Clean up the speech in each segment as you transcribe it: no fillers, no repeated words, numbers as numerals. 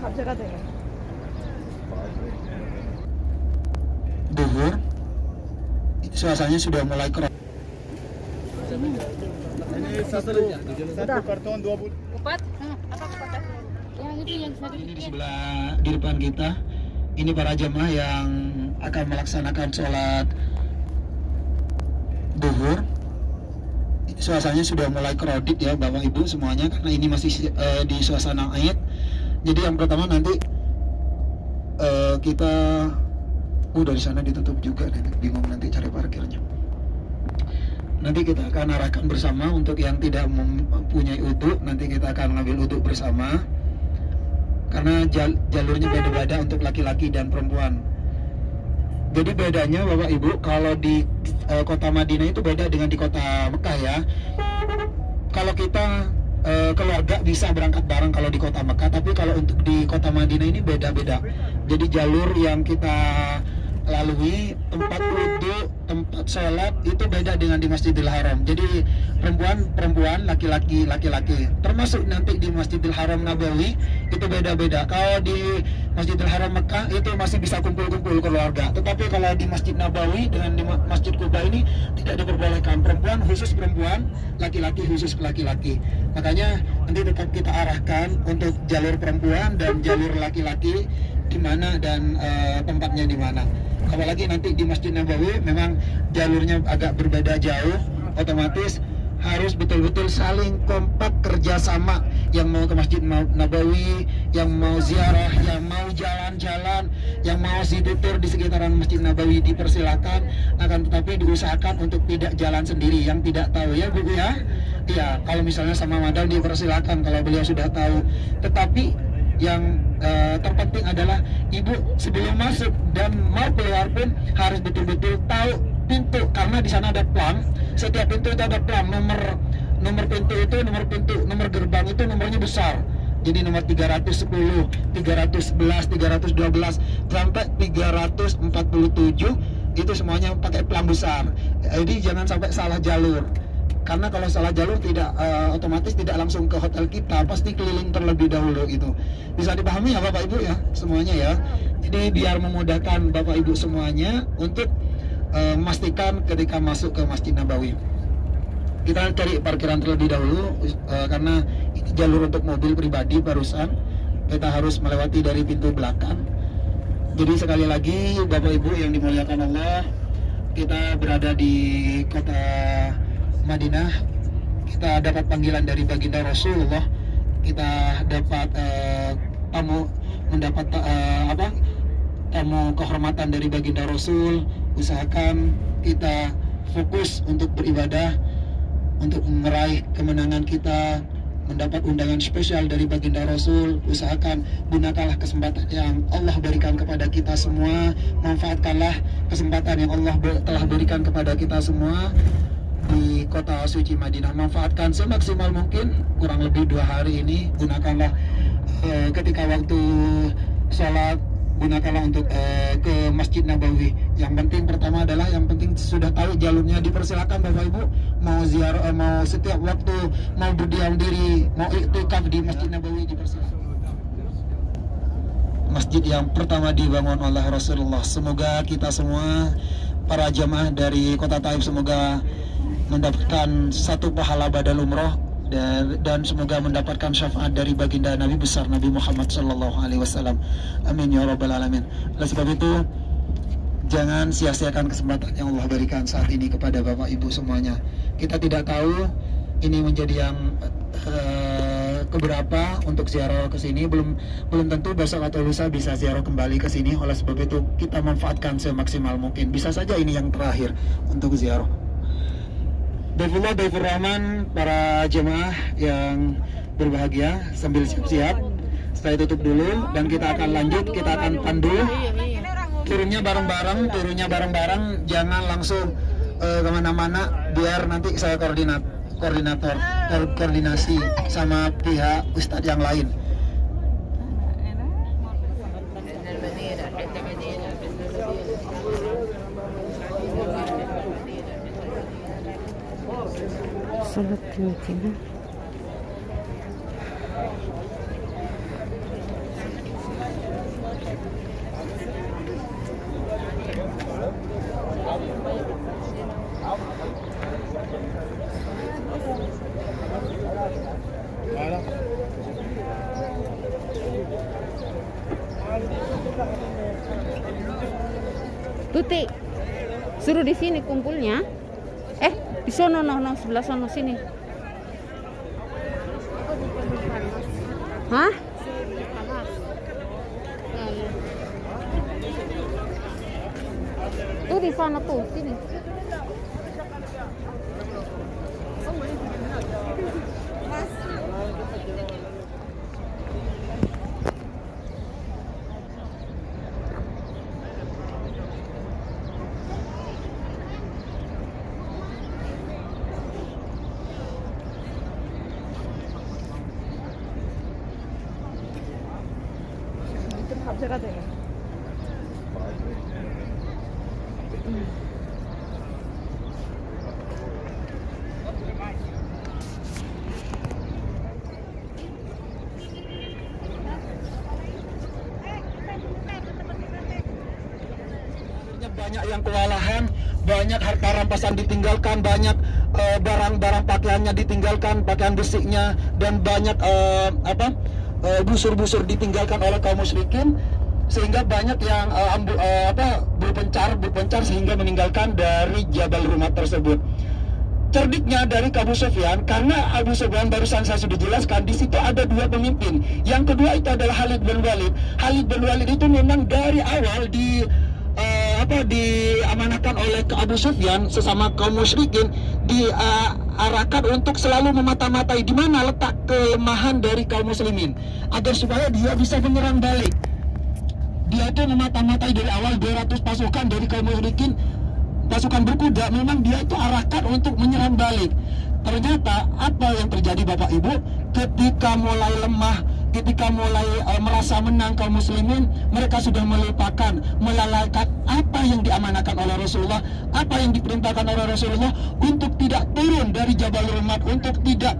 갑자가 되네. Duhur, suasananya sudah mulai keras. Ini satu karton 20. Kupat? Apa kupat? Yang itu yang satu Ini di sebelah di depan kita, ini para jemaah yang akan melaksanakan sholat duhur. Suasananya sudah mulai crowded ya Bapak Ibu semuanya, karena ini masih di suasana Aid. Jadi yang pertama nanti kita dari sana ditutup juga, bingung nanti cari parkirnya. Nanti kita akan arahkan bersama untuk yang tidak mempunyai udhu, nanti kita akan ngambil udhu bersama. Karena jalurnya beda-beda untuk laki-laki dan perempuan. Jadi bedanya Bapak Ibu, kalau di kota Madinah itu beda dengan di kota Mekah ya. Kalau kita keluarga bisa berangkat bareng kalau di kota Mekah, tapi kalau untuk di kota Madinah ini beda-beda. Jadi jalur yang kita lalui, tempat wudhu, tempat sholat itu beda dengan di Masjidil Haram. Jadi perempuan, laki-laki. Termasuk nanti di Masjidil Haram Nabawi itu beda-beda. Kalau di Masjidil Haram Mekah itu masih bisa kumpul-kumpul keluarga. Tetapi kalau di Masjid Nabawi dengan di Masjid Kuba ini tidak diperbolehkan. Perempuan khusus perempuan, laki-laki khusus laki-laki. Makanya nanti tetap kita arahkan untuk jalur perempuan dan jalur laki-laki di mana dan tempatnya di mana. Apalagi nanti di Masjid Nabawi memang jalurnya agak berbeda jauh, otomatis harus betul-betul saling kompak kerjasama. Yang mau ke Masjid Nabawi, yang mau ziarah, yang mau jalan-jalan, yang mau zidur di sekitaran Masjid Nabawi dipersilakan, akan tetapi diusahakan untuk tidak jalan sendiri. Yang tidak tahu ya Bu ya, iya kalau misalnya sama Madal dipersilakan kalau beliau sudah tahu. Tetapi yang terpenting adalah ibu sebelum masuk dan mau keluar pun harus betul-betul tahu pintu, karena di sana ada plang. Setiap pintu itu ada plang, nomor pintu itu, nomor gerbang itu nomornya besar. Jadi nomor 310, 311, 312 sampai 347 itu semuanya pakai plang besar. Jadi jangan sampai salah jalur. Karena kalau salah jalur tidak otomatis tidak langsung ke hotel kita, pasti keliling terlebih dahulu itu. Bisa dipahami ya Bapak Ibu ya semuanya ya. Jadi biar memudahkan Bapak Ibu semuanya untuk memastikan ketika masuk ke Masjid Nabawi. Kita cari parkiran terlebih dahulu karena ini jalur untuk mobil pribadi barusan. Kita harus melewati dari pintu belakang. Jadi sekali lagi Bapak Ibu yang dimuliakan Allah, kita berada di kota Madinah, kita dapat panggilan dari baginda Rasulullah, kita dapat tamu kehormatan dari baginda Rasul. Usahakan kita fokus untuk beribadah, untuk meraih kemenangan kita, mendapat undangan spesial dari baginda Rasul. Usahakan gunakanlah kesempatan yang Allah berikan kepada kita semua, manfaatkanlah kesempatan yang Allah telah berikan kepada kita semua di kota suci Madinah. Manfaatkan semaksimal mungkin, kurang lebih 2 hari ini. Gunakanlah ketika waktu sholat, gunakanlah untuk ke Masjid Nabawi. Yang penting pertama adalah yang penting sudah tahu jalurnya, dipersilakan Bapak Ibu mau ziarah, mau setiap waktu mau berdiam diri, mau iktikaf di Masjid Nabawi, dipersilakan. Masjid yang pertama dibangun oleh Rasulullah. Semoga kita semua para jamaah dari kota Taif semoga mendapatkan satu pahala badal umroh dan semoga mendapatkan syafaat dari baginda Nabi besar Nabi Muhammad sallallahu alaihi wasallam. Amin ya rabbal alamin. Oleh sebab itu jangan sia-siakan kesempatan yang Allah berikan saat ini kepada Bapak Ibu semuanya. Kita tidak tahu ini menjadi yang keberapa untuk ziarah ke sini, belum tentu besok atau lusa bisa ziarah kembali ke sini. Oleh sebab itu kita manfaatkan semaksimal mungkin. Bisa saja ini yang terakhir untuk ziarah. Daifullah, Daifur Rahman, para jemaah yang berbahagia, sambil siap-siap saya tutup dulu dan kita akan lanjut, kita akan pandu turunnya bareng-bareng, jangan langsung kemana-mana, biar nanti saya koordinasi sama pihak ustadz yang lain. Salat meeting. Tuti, suruh di sini kumpulnya. Di sono, no, sebelah sono sini. Hah? Tuh di sana tuh, sini. Banyak yang kewalahan, banyak harta rampasan ditinggalkan, banyak barang-barang pakaiannya ditinggalkan, pakaian besiknya, dan banyak busur-busur ditinggalkan oleh kaum musyrikin, sehingga banyak yang berpencar sehingga meninggalkan dari Jabal Rumat tersebut. Cerdiknya dari Abu Sufyan, karena Abu Sufyan barusan saya sudah jelaskan, di situ ada dua pemimpin. Yang kedua itu adalah Khalid bin Walid. Khalid bin Walid itu memang dari awal diamanahkan oleh Abu Sufyan sesama kaum musyrikin, diarahkan untuk selalu memata-matai di mana letak kelemahan dari kaum muslimin agar supaya dia bisa menyerang balik. Dia itu memata-matai dari awal 200 pasukan dari kaum musyrikin, pasukan berkuda, memang dia itu arahkan untuk menyerang balik. Ternyata apa yang terjadi Bapak Ibu, ketika mulai lemah, ketika mulai merasa menang kaum muslimin, mereka sudah melupakan, melalaikan apa yang diamanahkan oleh Rasulullah, apa yang diperintahkan oleh Rasulullah untuk tidak turun dari Jabal Rumat, untuk tidak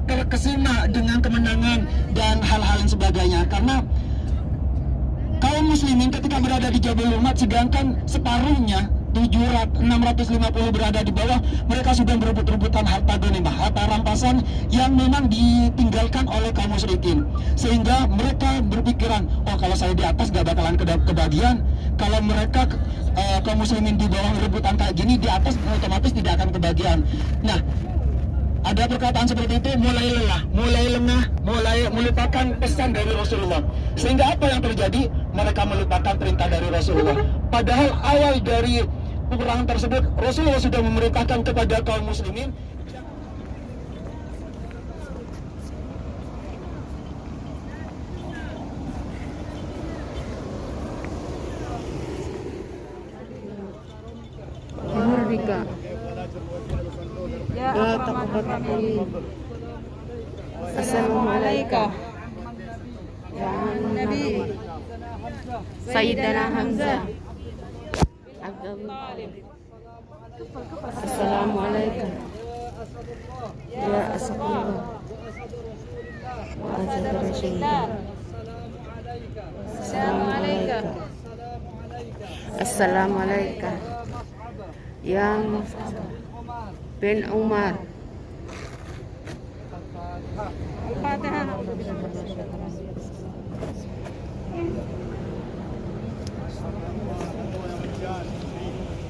terkesima dengan kemenangan dan hal-hal yang sebagainya. Karena kaum muslimin ketika berada di Jabal Rumat, sedangkan separuhnya 650 berada di bawah, mereka sudah berebut-rebutan harta ghanimah, harta rampasan yang memang ditinggalkan oleh kaum musyrikin, sehingga mereka berpikiran, oh kalau saya di atas gak bakalan kebagian, kalau mereka kaum muslimin di bawah rebutan kayak gini, di atas otomatis tidak akan kebagian. Nah, ada perkataan seperti itu, mulai lelah, mulai lengah, mulai melupakan pesan dari Rasulullah. Sehingga apa yang terjadi? Mereka melupakan perintah dari Rasulullah. Padahal awal dari peperangan tersebut, Rasulullah sudah memerintahkan kepada kaum muslimin. Merdeka. Ya, Assalamualaikum. Nabi Sayyidina Hamzah. Assalamualaikum. Ya Rasulullah. Assalamualaikum. Assalamualaikum. Yang bin Umar. Al-Fatihah.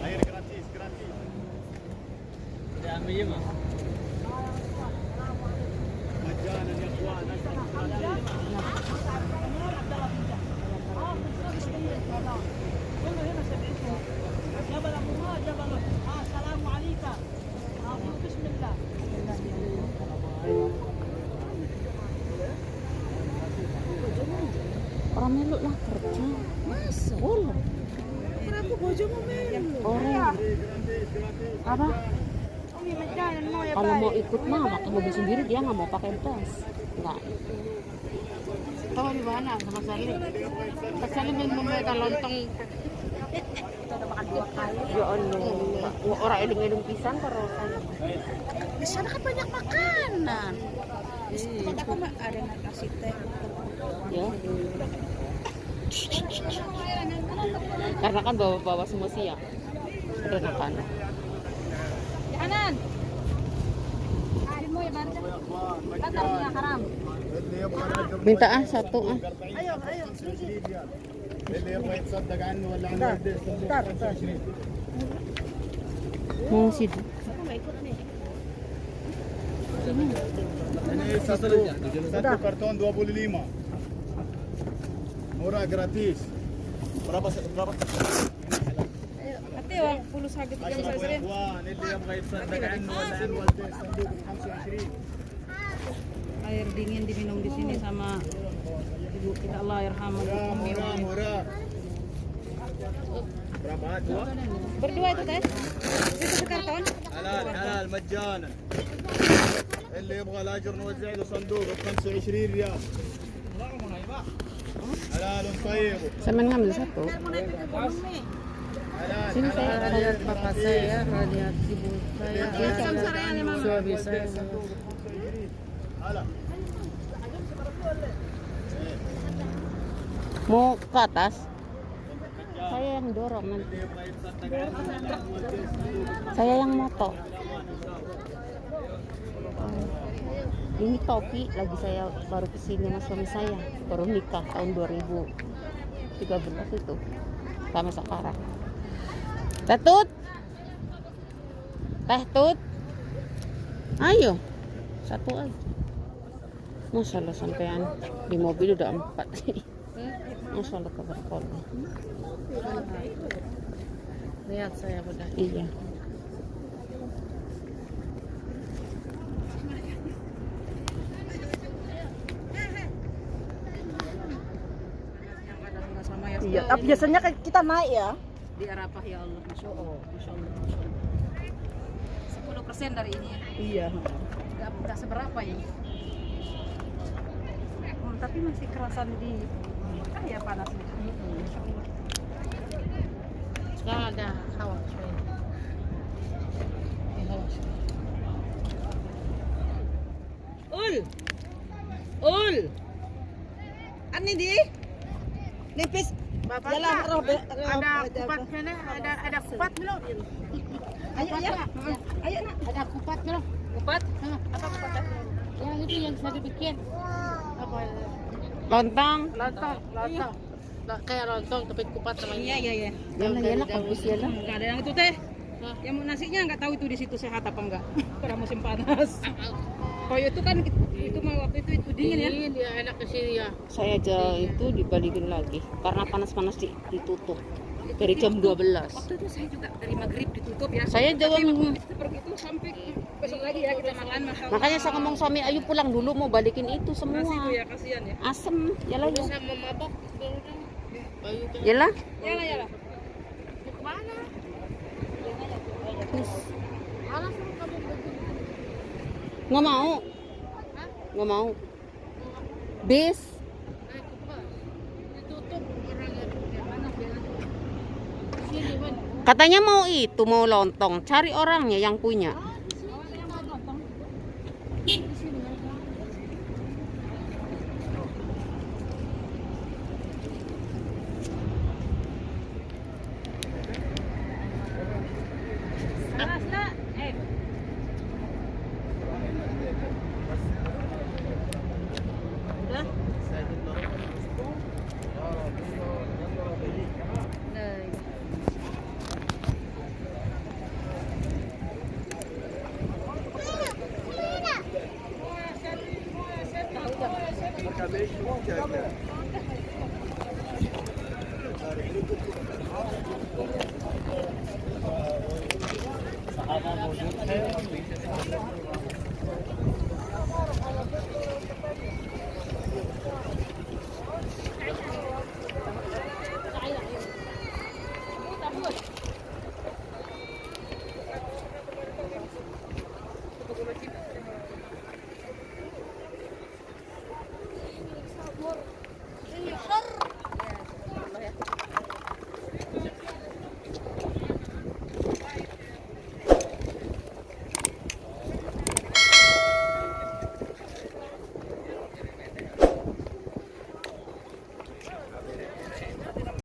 Air gratis. Majalah ya ikhwan, orang meluk lah kerja. Masa? Boleh. Kenapa bojomu melu? Orang apa? Kalau mau ikut mah pakai mobil sendiri, dia nggak mau pakai bus. Nggak. Tahu di mana sama Salim? Salim yang memberikan lontong. Kita udah makan 2 kali. Ya Allah. Orang edung-edung pisan terus. Di sana kan banyak makanan. Tempat aku mah ada nasi teh. Ya. Karena kan bawa semua siang. Ada makanan. Kanan. Mau ya barca. Batal ya haram. يبغى لاجر Minta satu ah. 25 ريال. اللي يبغى يتصدق عنه ولا عن والديه صندوق 25. Mau sih. يعني satu karton 25. Murah gratis. Berapa? Ate, oh, puluh sagit عشرة tiga يا اخوان اللي يبغى يتصدق عنه ولا عن والديه صندوق 25. Air dingin diminum di sini sama ibu kita, Allah yarhamah. murah. Berapa? Dua? Berdua itu teh? Itu sekarton? حلال مجانا. اللي يبغى الاجر نوزع له صندوق ب 25 ريال. حلال طيب. Saya main ngambil satu. حلال Sini saya lihat Papa saya, lihat ibu saya, suami saya. هلا. Mau ke atas? Saya yang dorong nanti. Saya yang moto. Ini topi lagi saya baru kesini sama suami saya, baru nikah tahun 2013 itu sampai sekarang. Teh Tut, ayo satu aja. Masya Allah sampean di mobil udah 4. Masya Allah kabar kolong. Lihat saya udah. Iya. Sama ya. Iya, tapi biasanya kita naik ya. Di Arafah ya Allah, Masya Allah, Masya Allah. 10% dari ini ya. Iya. Nggak seberapa ya. Tapi masih kerasan di ya panasnya. Sekarang ada hawa. Ul. Ani di. Nipis. Bapak Jalan roh. ada kupatnya, ada kupat belum? Ayo ya. Ayo nak. Ada kupat belum? Kupat? Apa kupatnya? Yang itu yang saya bikin. Apa? Lontong. Lontong. Kayak lontong tapi kupat namanya. Iya. Yalah kampus yalah. Enggak ada yang itu teh. Yang nasinya nggak tahu itu di situ sehat apa enggak. Karena musim panas. Koyo itu kan itu mah waktu itu dingin ya. Dia enak ke sini ya. Saya aja itu dibalikin lagi karena panas-panas ditutup dari jam 12. Waktu itu saya juga dari maghrib ditutup ya. Saya juga Seperti itu sampai besok lagi ya kita makan. makanya saya ngomong suami ayo pulang dulu mau balikin itu semua. Nasi itu ya kasihan ya. Asem, yalah ya. Sama mabok. Yalah. Yalah. Nggak mau. Bis. Katanya mau lontong. Cari orangnya yang punya. साहबा मौजूद है।